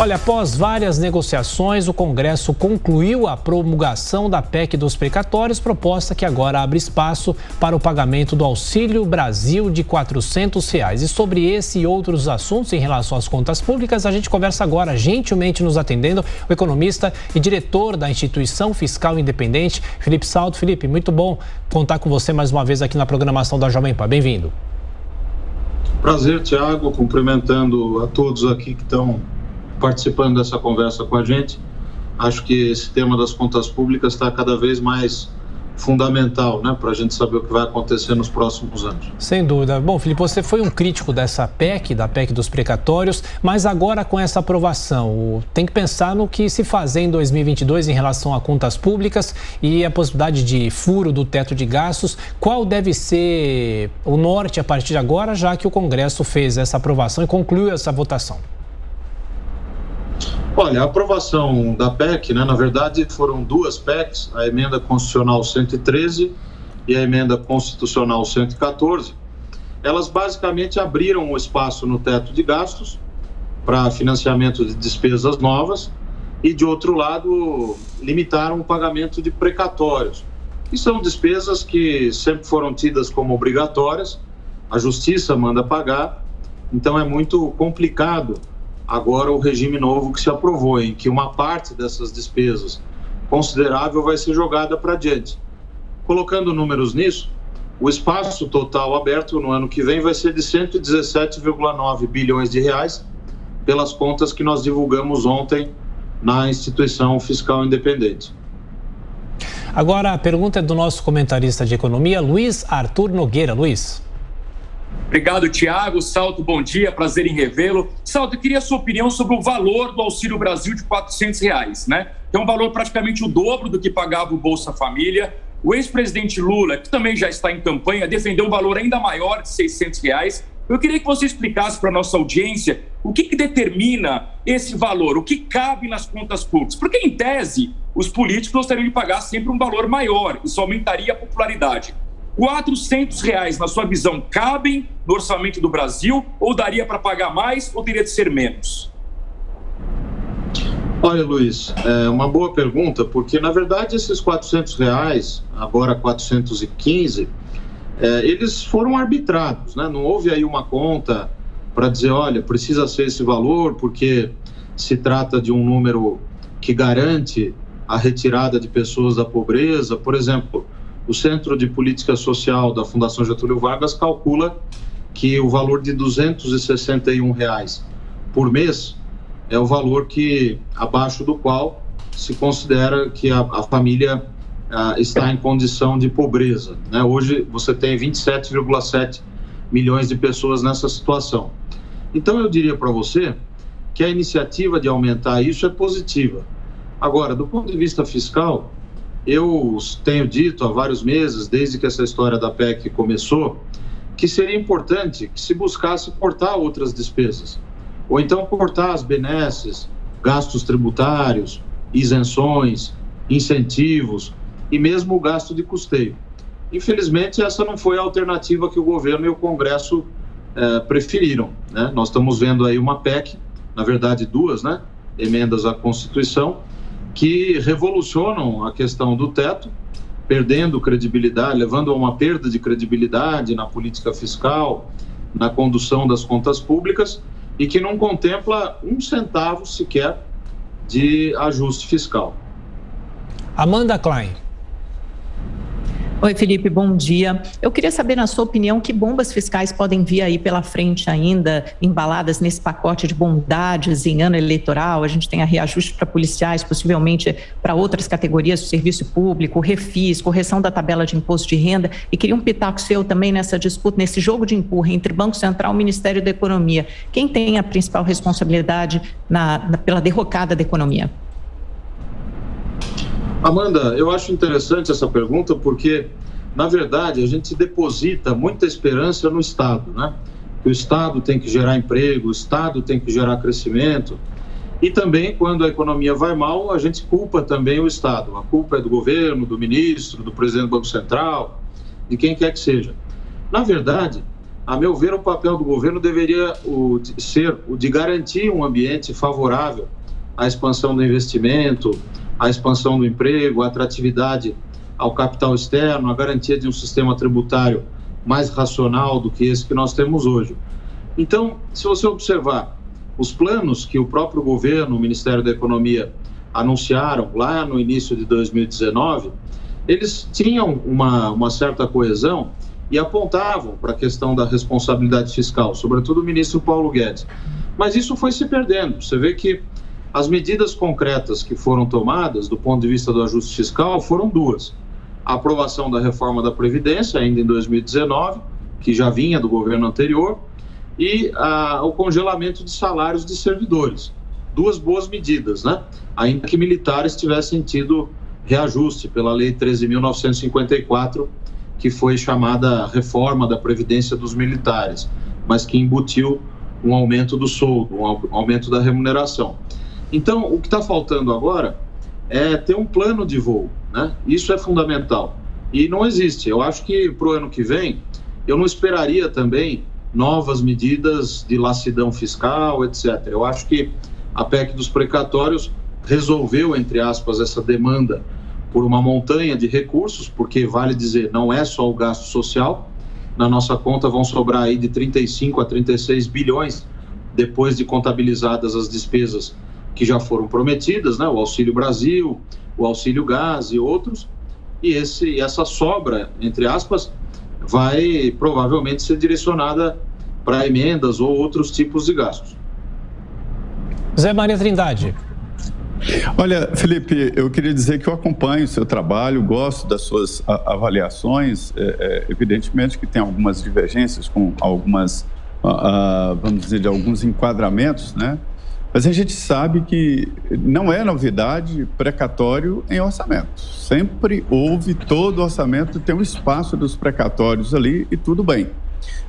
Olha, após várias negociações, o Congresso concluiu a promulgação da PEC dos precatórios, proposta que agora abre espaço para o pagamento do Auxílio Brasil de R$ 400. E sobre esse e outros assuntos em relação às contas públicas, a gente conversa agora, gentilmente nos atendendo, o economista e diretor da Instituição Fiscal Independente, Felipe Salto. Felipe, muito bom contar com você mais uma vez aqui na programação da Jovem Pan. Bem-vindo. Prazer, Thiago, cumprimentando a todos aqui que estão participando dessa conversa com a gente. Acho que esse tema das contas públicas está cada vez mais fundamental, né, para a gente saber o que vai acontecer nos próximos anos. Sem dúvida. Bom, Felipe, você foi um crítico dessa PEC, da PEC dos precatórios, mas agora com essa aprovação, tem que pensar no que se fazer em 2022 em relação a contas públicas e a possibilidade de furo do teto de gastos. Qual deve ser o norte a partir de agora, já que o Congresso fez essa aprovação e concluiu essa votação? Olha, a aprovação da PEC, né, na verdade foram duas PECs, a emenda constitucional 113 e a emenda constitucional 114. Elas basicamente abriram o espaço no teto de gastos para financiamento de despesas novas e, de outro lado, limitaram o pagamento de precatórios, que são despesas que sempre foram tidas como obrigatórias, a Justiça manda pagar, então é muito complicado agora o regime novo que se aprovou, em que uma parte dessas despesas considerável vai ser jogada para diante. Colocando números nisso, o espaço total aberto no ano que vem vai ser de 117,9 bilhões de reais, pelas contas que nós divulgamos ontem na Instituição Fiscal Independente. Agora a pergunta é do nosso comentarista de economia, Luiz Arthur Nogueira. Luiz. Obrigado, Thiago. Salto, bom dia, prazer em revê-lo. Salto, eu queria a sua opinião sobre o valor do Auxílio Brasil de R$ 400, né? Que é um valor praticamente o dobro do que pagava o Bolsa Família. O ex-presidente Lula, que também já está em campanha, defendeu um valor ainda maior de R$ 600. Eu queria que você explicasse para a nossa audiência o que determina esse valor, o que cabe nas contas públicas. Porque, em tese, os políticos gostariam de pagar sempre um valor maior, isso aumentaria a popularidade. R$ 400, na sua visão, cabem no orçamento do Brasil ou daria para pagar mais ou teria de ser menos? Olha, Luiz, é uma boa pergunta, porque, na verdade, esses R$ 400, agora 415, eles foram arbitrados, né? Não houve aí uma conta para dizer, olha, precisa ser esse valor, porque se trata de um número que garante a retirada de pessoas da pobreza. Por exemplo, o Centro de Política Social da Fundação Getúlio Vargas calcula que o valor de R$ 261 por mês é o valor abaixo do qual se considera que a família está em condição de pobreza, né? Hoje você tem 27,7 milhões de pessoas nessa situação. Então eu diria para você que a iniciativa de aumentar isso é positiva. Agora, do ponto de vista fiscal, eu tenho dito há vários meses, desde que essa história da PEC começou, que seria importante que se buscasse cortar outras despesas, ou então cortar as benesses, gastos tributários, isenções, incentivos e mesmo o gasto de custeio. Infelizmente, essa não foi a alternativa que o governo e o Congresso preferiram, né? Nós estamos vendo aí uma PEC, na verdade duas, né? Emendas à Constituição, que revolucionam a questão do teto, perdendo credibilidade, levando a uma perda de credibilidade na política fiscal, na condução das contas públicas, e que não contempla um centavo sequer de ajuste fiscal. Amanda Klein. Oi, Felipe, bom dia. Eu queria saber, na sua opinião, que bombas fiscais podem vir aí pela frente ainda, embaladas nesse pacote de bondades em ano eleitoral. A gente tem a reajuste para policiais, possivelmente para outras categorias do serviço público, refis, correção da tabela de imposto de renda. E queria um pitaco seu também nessa disputa, nesse jogo de empurra entre Banco Central e Ministério da Economia. Quem tem a principal responsabilidade pela derrocada da economia? Amanda, eu acho interessante essa pergunta porque, na verdade, a gente deposita muita esperança no Estado, né? O Estado tem que gerar emprego, o Estado tem que gerar crescimento e também, quando a economia vai mal, a gente culpa também o Estado. A culpa é do governo, do ministro, do presidente do Banco Central, de quem quer que seja. Na verdade, a meu ver, o papel do governo deveria ser o de garantir um ambiente favorável à expansão do investimento, à expansão do emprego, à atratividade ao capital externo, à garantia de um sistema tributário mais racional do que esse que nós temos hoje. Então, se você observar os planos que o próprio governo, o Ministério da Economia, anunciaram lá no início de 2019, eles tinham uma certa coesão e apontavam para a questão da responsabilidade fiscal, sobretudo o ministro Paulo Guedes. Mas isso foi se perdendo. Você vê que as medidas concretas que foram tomadas do ponto de vista do ajuste fiscal foram duas. A aprovação da reforma da Previdência, ainda em 2019, que já vinha do governo anterior, e o congelamento de salários de servidores. Duas boas medidas, né? Ainda que militares tivessem tido reajuste pela Lei 13.954, que foi chamada reforma da Previdência dos Militares, mas que embutiu um aumento do soldo, um aumento da remuneração. Então, o que está faltando agora é ter um plano de voo, né? Isso é fundamental. E não existe. Eu acho que para o ano que vem, eu não esperaria também novas medidas de lacidão fiscal, etc. Eu acho que a PEC dos precatórios resolveu, entre aspas, essa demanda por uma montanha de recursos, porque, vale dizer, não é só o gasto social. Na nossa conta vão sobrar aí de 35 a 36 bilhões, depois de contabilizadas as despesas que já foram prometidas, né? O Auxílio Brasil, o Auxílio Gás e outros. E essa sobra, entre aspas, vai provavelmente ser direcionada para emendas ou outros tipos de gastos. Zé Maria Trindade. Olha, Felipe, eu queria dizer que eu acompanho o seu trabalho, gosto das suas avaliações, evidentemente que tem algumas divergências com algumas, vamos dizer, de alguns enquadramentos, né? Mas a gente sabe que não é novidade precatório em orçamento. Sempre houve, todo orçamento tem um espaço dos precatórios ali e tudo bem.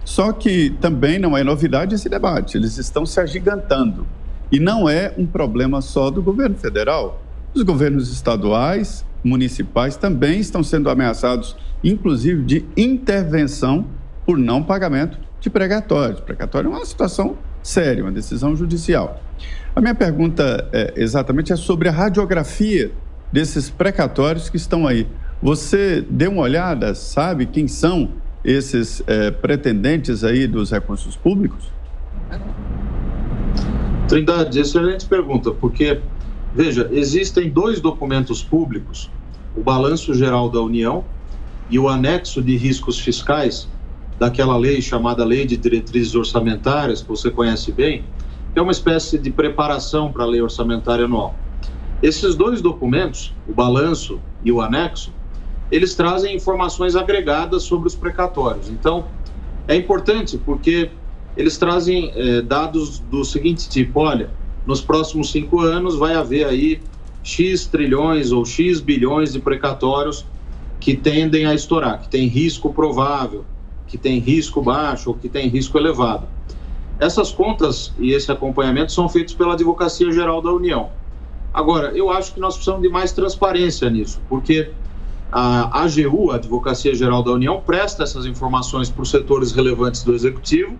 Só que também não é novidade esse debate, eles estão se agigantando. E não é um problema só do governo federal. Os governos estaduais, municipais também estão sendo ameaçados, inclusive de intervenção por não pagamento de precatório. Precatório é uma situação séria, uma decisão judicial. A minha pergunta exatamente é sobre a radiografia desses precatórios que estão aí. Você deu uma olhada, sabe quem são esses pretendentes aí dos recursos públicos? Trindade, excelente pergunta, porque, veja, existem dois documentos públicos, o Balanço Geral da União e o Anexo de Riscos Fiscais, daquela lei chamada Lei de Diretrizes Orçamentárias, que você conhece bem, que é uma espécie de preparação para a Lei Orçamentária Anual. Esses dois documentos, o Balanço e o Anexo, eles trazem informações agregadas sobre os precatórios. Então, é importante porque eles trazem dados do seguinte tipo: olha, nos próximos 5 anos vai haver aí X trilhões ou X bilhões de precatórios que tendem a estourar, que tem risco provável, que tem risco baixo ou que tem risco elevado. Essas contas e esse acompanhamento são feitos pela Advocacia Geral da União. Agora, eu acho que nós precisamos de mais transparência nisso, porque a AGU, a Advocacia Geral da União, presta essas informações para os setores relevantes do Executivo,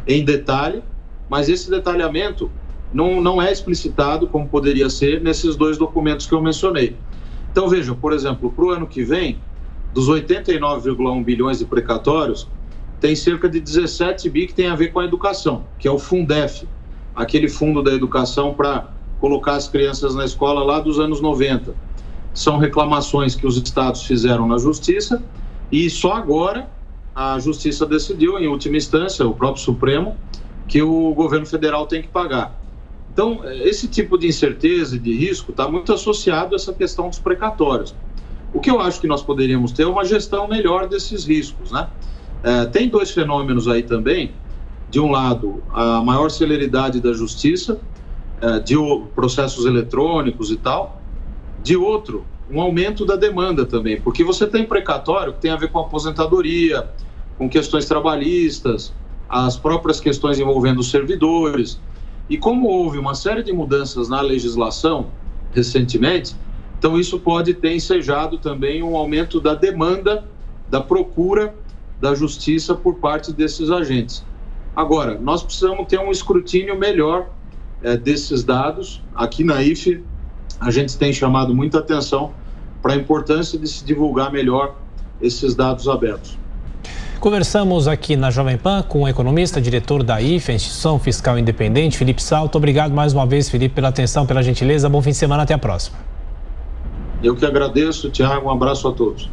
em detalhe, mas esse detalhamento não é explicitado como poderia ser nesses dois documentos que eu mencionei. Então, veja, por exemplo, para o ano que vem, dos 89,1 bilhões de precatórios, tem cerca de 17 bi que tem a ver com a educação, que é o Fundef, aquele fundo da educação para colocar as crianças na escola lá dos anos 90. São reclamações que os estados fizeram na Justiça e só agora a Justiça decidiu, em última instância, o próprio Supremo, que o governo federal tem que pagar. Então, esse tipo de incerteza e de risco está muito associado a essa questão dos precatórios. O que eu acho que nós poderíamos ter é uma gestão melhor desses riscos, né? Tem dois fenômenos aí também. De um lado, a maior celeridade da justiça, de processos eletrônicos e tal. De outro, um aumento da demanda também, porque você tem precatório que tem a ver com aposentadoria, com questões trabalhistas, as próprias questões envolvendo os servidores. E como houve uma série de mudanças na legislação recentemente, então isso pode ter ensejado também um aumento da demanda, da procura da justiça por parte desses agentes. Agora, nós precisamos ter um escrutínio melhor desses dados. Aqui na IFE, a gente tem chamado muita atenção para a importância de se divulgar melhor esses dados abertos. Conversamos aqui na Jovem Pan com o economista, diretor da IFE, a Instituição Fiscal Independente, Felipe Salto. Obrigado mais uma vez, Felipe, pela atenção, pela gentileza. Bom fim de semana, até a próxima. Eu que agradeço, Tiago. Um abraço a todos.